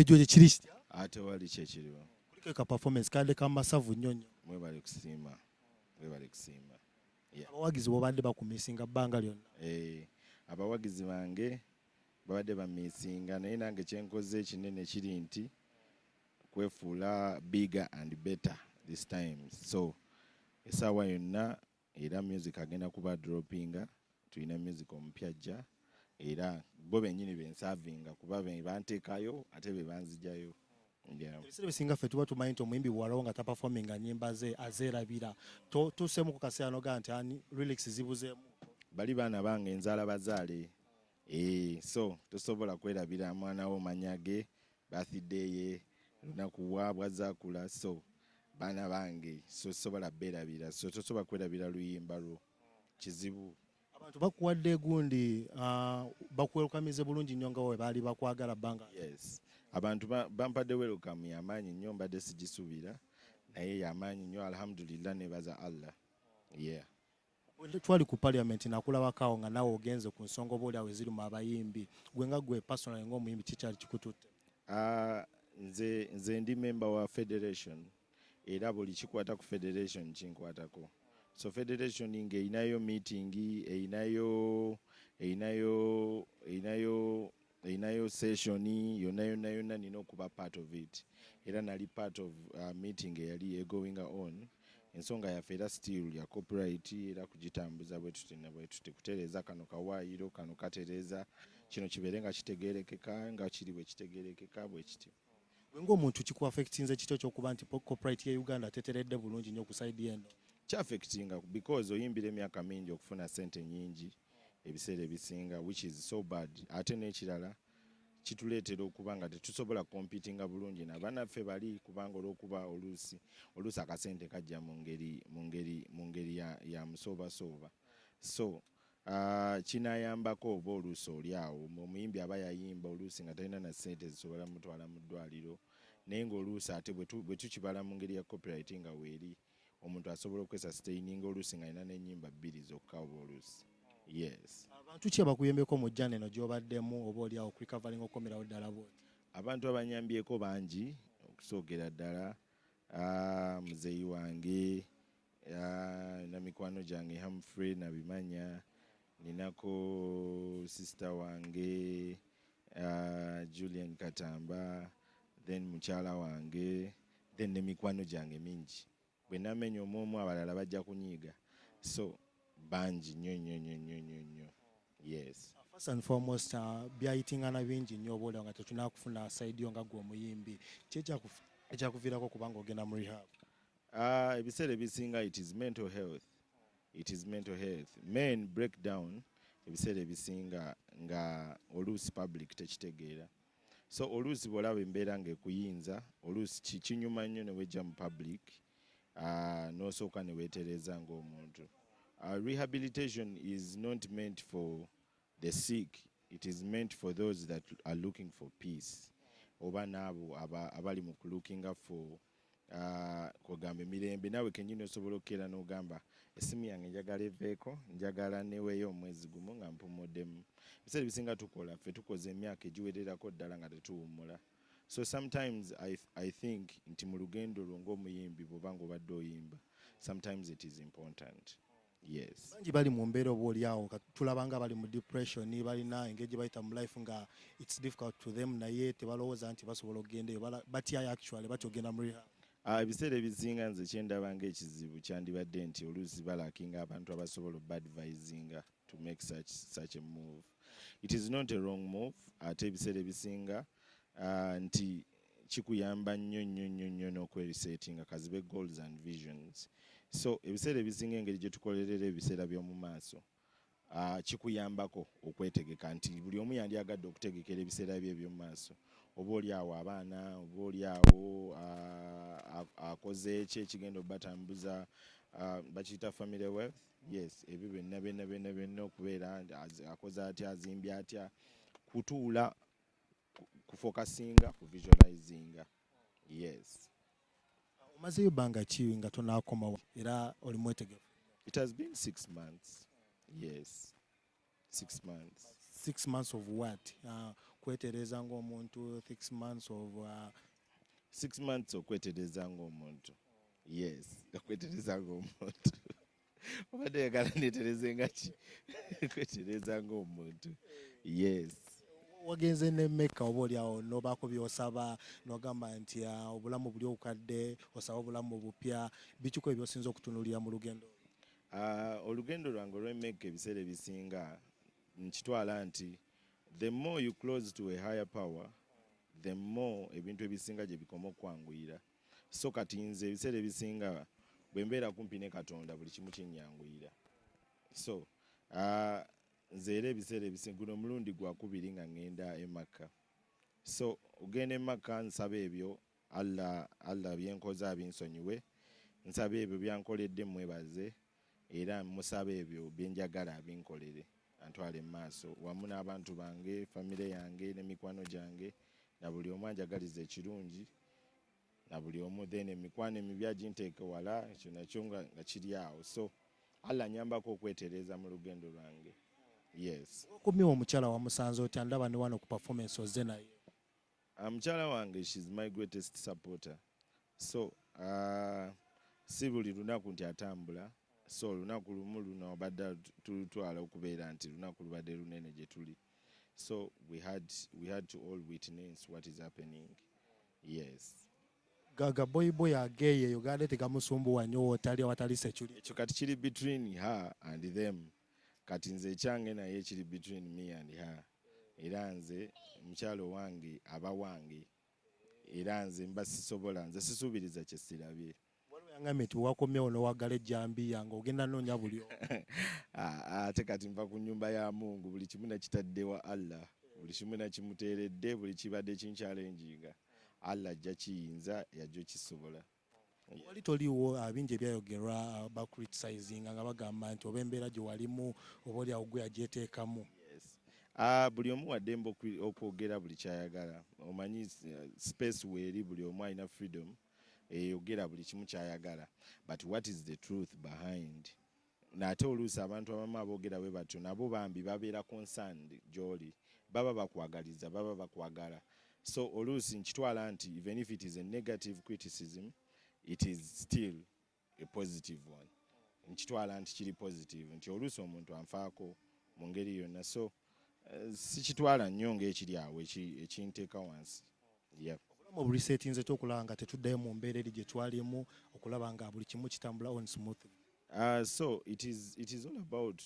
ekyo kye kiri kitya ate wali kyekiriwo kuliko ka performance kadde kamasavu nnyo nnyo mwebale kusiima abawagizi bobadde bakumisinga bbanga lyonna abawagizi bange babadde bamisinga naye nange kyenkoze ekinene kiri nti kwefuula bigger and better this time. So essaawa yonna era music agenda kuba droppinga, tulina music omupya ajja era bo bennyini bensavinga kuba banteekayo ate be banzijayo. Ebiseera bisinga ffe tuba tumanyi nti omuyimbi bw'alawo nga tapafominga nnyimba ze azeerabira tuseemu ku kaseera noga nti ani lyrics zibuzeemu bali baana bange enzaala bazaale so tosobola kwerabira mwana wo manyage birthday ye lunaku bwazakula so baana bange so sobola berabira so tosobola kwerabira luyimba lwo kizibu. Abantu bakuwadde gundi bakwelukamize bulungi nnyo nga we baali bakwagala bbanga. Yes, abantu bampadde welcome y'amaanyi nnyo mbadde sigisuubira naye y'amaanyi nnyo alhamdulillah nebaza Allah. Twali ku parliament nakulabakaawo nga nawe ogenze ku nsonga oba oliawo eziri mu abayimbi gwe nga gwe personally ng'omuyimbi kikyali kikututte? Nze ndi member wa federation era buli kikwata ku federation kinkwatako. So federation ng'erinayo meeting erinayo session yonna nina okuba part of it era nali part of meeting eyali going on. Ensonga yaffe era still ya copyright era kugitambuza bwe tuti kutereeza kano kawaayiro kano katereeza kino kibeere nga kitegeerekeka nga kiri bwe kitegeerekeka bwe kityo. Gwe ng'omuntu kikuaffectinze kityo ky'okuba nti copyright ye Uganda teteredde bulungi nnyo ku side eno? Kyaffectinga because oyimbira emyaka mingi okufuna ssente nnyingi ebiseera ebisinga which is so bad. Ate n'ekirala kituleetera okuba nga tetusobola competinga bulungi n'abannaffe bali kubanga olw'okuba oluusi akasente kajja mu ngeri ya musoobasooba. So kinayambako oba oluusi oli awo omuyimbi aba yayimba oluusi nga talina na ssente zisobola mutwala mu ddwaliro naye ng'oluusi ate bwe tukibala mu ngeri ya copyright nga weeri omuntu asobola okwesastaininga oluusi nga alina n'ennyimba bbiri zokka oba oluusi. Yes. Abantu ki abakuyembeko mu jjana eno gy'obaddemu oba oli awo kurikavalinga okomerawo ddala bwoti? Abantu abanyambyeko bangi okusookera ddala muzeeyi wange na mikwano gyange Humphrey Nabimanya, ninako sister wange Julian Katamba, then mukyala wange, then ne mikwano gyange mingi. Bwe namenya omwomu abalala bajja kunyiiga. So bangi nnyo. Yes. First and foremost byayitingana bingi nnyo oba olaba nga tetunakufuna side yo nga gwe omuyimbi ekyakuviirako kubanga ogenda mu rehab? Ebiseera ebisinga it is mental health. Men break down ebiseera ebisinga nga oluusi public tekitegeera. So oluusi bw'olaba embeera ng'ekuyinza oluusi kinyuma nnyo ne wejja mu public n'osooka ne weetereza ng'omuntu. Rehabilitation is not meant for the sick. It is meant for those that are looking for peace. Oba n'abo abali mu looking for kugamba emirembe. Naawe kennyini osobola okkeera n'ogamba essimu yange njagala eveeko, njagala neweeyo omwezi gumu nga mpumuddemu. Ebiseera ebisinga tukoze emyaka egiwererako ddala nga tetuwummula. So sometimes I think nti mu lugendo lwo ng'omuyimbi bw'oba ng'obadde oyimba, sometimes it is important. Yes. Bangi bali mu mbeera oba oli awo tulaba nga bali mu depression balina engeri gye bayita mu life nga it's difficult to them naye tebalowooza nti basobola okugenda eyo batyayo actually batya ogenda mu rehab. Ebiseera ebisinga nze kyendaba ng'ekizibu kyandibadde nti oluusi balakinga abantu abasobola obadvisinga to make such a move. It is not a wrong move. Ate ebiseera ebisinga nti kikuyamba nnyo n'okweresetinga kazibe goals and visions. So ebiseera ebisinga engeri gye tukolerera ebiseera by'omu maaso kikuyambako okwetegeka nti buli omu yandyagadde okutegekera ebiseera bye eby'omu maaso. Oba oli awo abaana, oba oli awo akoze ekigenda obatambuza bakiyita family wealth. Yes, ebyo byonna okubeera akoze atya azimbye atya kutuula kufokasinga ku visualizinga. Yes. Omazeyo bbanga ki nga tonaakomawo era oli mwetegefu? It has been 6 months. Yes. 6 months. 6 months of what? kwetereza ng'omuntu 6 months of 6 months okwetereza ng'omuntu. Yes, okwetereza ng'omuntu. Obadde oyagala neetereze nga ki? Kwetereza ng'omuntu. Yes. wagenze ne Mecca oba oliawo nobaako byosaba nogamba nti obulamu buli obukadde osaba obulamu obupya bikiko ebyosinza okutunulira mu lugendo? Olugendo lwange olw'Emecca ebiseera ebisinga nkitwala nti the more you close to a higher power the more ebintu ebisinga gye bikoma okwanguyira. So kati nze ebiseera ebisinga bwe mbeera kumpi ne Katonda buli kimu kinnyanguyira. So nze era ebiseera ebisinga guno mulundi gwakubiri nga ngenda e Makka. So ogenda e Makka nsaba ebyo Allah byenkoze abinsonyiwe, nsaba ebyo byankoledde mwebaze, era musaba ebyo byenjagala abinkolere antwale mu maaso wamu n'abantu bange, famire yange ne mikwano gyange, na buli omu anjagaliza ekirungi, na buli omu then emikwano emibi aginteeke wala, ekyo nakyo nga kiri awo. So Allah nyambako okwetereza mu lugendo lwange. Yes. Okumiwa omukyala wamusanze otya? Ndaba ne wano ku performance ozze naye. Mukyala wange, she's my greatest supporter. So si buli lunaku nti atambula. So lunaku lumu luno obadde tulutwala okubeera nti lunaku lubadde lunene gye tuli. So we had to all witness what is happening. Yes. Gaga boy ageye yogade tegamusumbuwa nnyo otali awatali security. Ekyo kati kiri between her and them. Kati nze ekyange naye kiri between me and her. Era nze mukyalo wange aba wange. Era nze mba sisobola, nze sisuubiriza kye sirabye. Yangamye ti wakomyewo n'owagala ejjambi yange ogenda noonya buli ate kati nva ku nnyumba ya Mungu, buli kimu nakitadde wa Allah, buli kimu nakimuteeredde, buli kibadde kinkyalenjinga Allah ajja kiyinza, yajja kisobola. Wali toliwo abingi ebyayogerwa bacriticizing nga bagamba nti oba embeera gye walimu oba oliawo gwe yagyeteekamu. Buli omu waddembe okwogera buli kyayagala. Omanyi space weeri buli omu alina freedom eyogera buli kimu kyayagala, but what is the truth behind? Nate oluusi abantu abamu aboogera bwe batyo nabo bambi babeera concerned gy'oli, baba bakwagaliza, baba bakwagala. So oluusi nkitwala nti even if it is a negative criticism, it is still a positive one. Nkitwala nti kiri positive, nti oluusi omuntu anfaako mu ngeri yonna. So sikitwala nnyo ng'ekiri awo ekinteeka wansi. Obulamu obuliseetinze okulaba nga tetuddayo mu mbeera eri gye twalimu, okulaba nga buli kimu kitambula on smoothly. So it is all about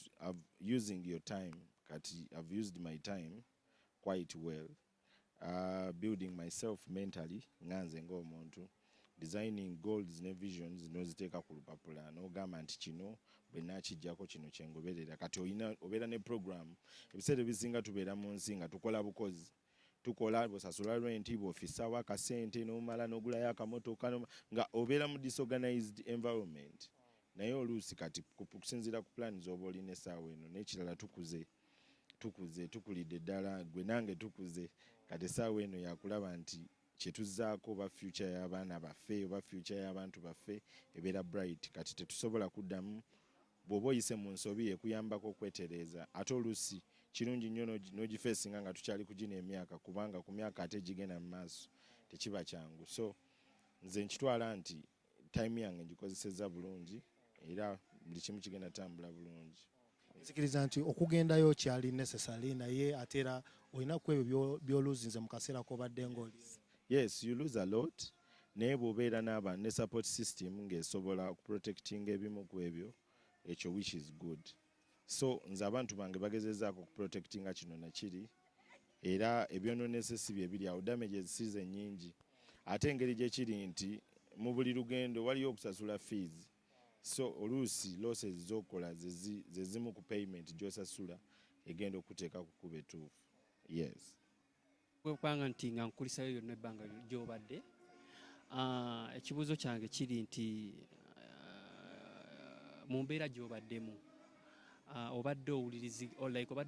using your time. Kati I've used my time quite well, building myself mentally, nganze ng'omuntu, designing goals ne visions n'oziteeka ku lupapula n'ogamba nti kino bwe naakijjako kino kyengoberera. Kati obeera ne program. Ebiseera ebisinga tubeera mu nsi nga tukola bukozi, tukola bw'osasula rent, bw'ofissawo akasente n'omala n'ogulayo akamotoka nga obeera mu disorganized environment. Naye oluusi kati kusinziira ku plan z'oba olina essaawa eno n'ekirala tukulidde ddala, gwe nange tukuze. Kati essaawa eno yakulaba nti kye tuzzaako oba future y'abaana baffe oba future y'abantu baffe ebeera bright. Kati tetusobola kuddamu, bw'oba oyise mu nsobi ekuyambako okwetereeza. Ate oluusi kirungi nnyo n'ogifeesinga nga tukyali ku gino emyaka, kubanga ku myaka ate gigenda mu maaso tekiba kyangu. So nze nkitwala nti time yange ngikozesezza bulungi era buli kimu kigenda tambula bulungi. Nzikiriza nti okugendayo kyali necessary, naye ate era olina ku ebyo by'oluzinze mu kaseera k'obadde ng'oli. Yes, you lose a lot. Naye bw'obeera ne support system ng'esobola okuprotectinga ebimu ku ebyo, ekyo which is good. So nze abantu bange bagezezzaako okuprotectinga kino nakiri, era ebyonoonese si bye biri awo, damages si ze nnyingi. Ate engeri gye kiri nti mu buli lugendo waliyo okusasula fees. So oluusi losses z'okola ze zimu ku payment gy'osasula egenda okuteeka ku kkuba ettuufu. Yes. Bwekubanga nti nga nkulisayo yonna ebbanga gy'obadde, ekibuuzo kyange kiri nti mu mbeera gy'obaddemu obadde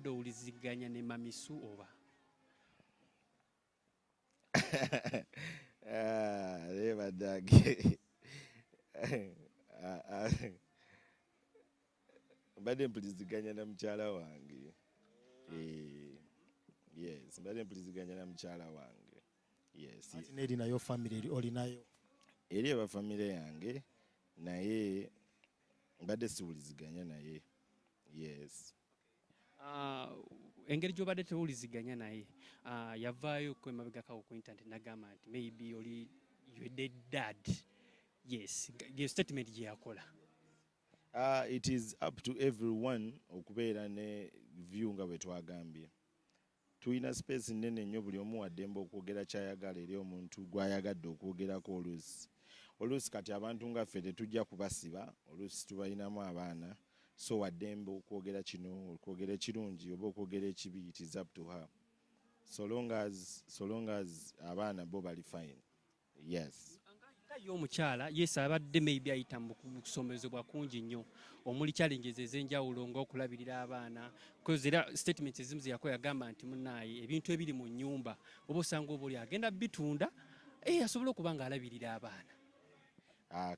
owuliriziganya ne mamisu oba? Leebadde mbadde mpuliziganya na mukyala wange. yes mbadde mpuliziganya na mukyala wange yes ati neri nayo family olinayo eri aba famire yange naye mbadde siwuliziganya naye yes engeri gy'obadde tewuliziganya naye yavaayo kwemabegakawo ku internet nagamba nti maybe oli you dead dad yes ye statement gye yakola it is up to everyone okubeera ne view nga bwe twagambye tulina space nnene nnyo buli omu waddembe okwogera kyayagala eri omuntu gw'ayagadde okwogerako oluusi kati abantu nga ffe tetujja kubasiba oluusi tubalinamu abaana so waddembe okwogera kino okwogera ekirungi oba okwogera ekibi it is up to her so long as abaana bo bali fine yes nga y'omukyala yes abadde maybe ayita mu kusomezebwa kungi nnyo omuli challenges ez'enjawulo ng'okulabirira abaana because era statements ezimu ze yakola yagamba nti munnaaye ebintu ebiri mu nnyumba oba osanga oba oli agenda bitunda asobole okuba ng'alabirira abaana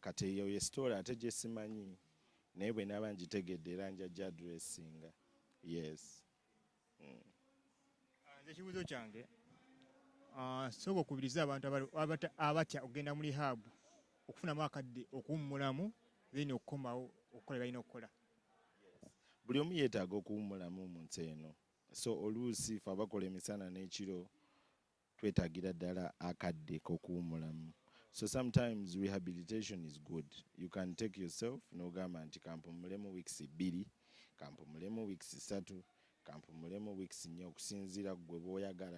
kati eyo ye story ate gye simanyi naye bwe naaba ngitegedde era njajja addressinga yes nze ekibuuzo kyange sobola okubiriza abantu abatya okugenda mu rehab okufunamu akadde okuwummulamu then okukomawo okukola balina okukola buli omu yeetaaga okuwummulamu mu nsi eno so oluusi fe abakola emisana n'ekiro twetaagira ddala akadde k'okuwummulamu so sometimes rehabilitation is good you can take yourself n'ogamba nti kampumulemu weeks 2 kampumulemu weeks 3 kampumulemu weeks 4 okusinziira gwe bw'oyagala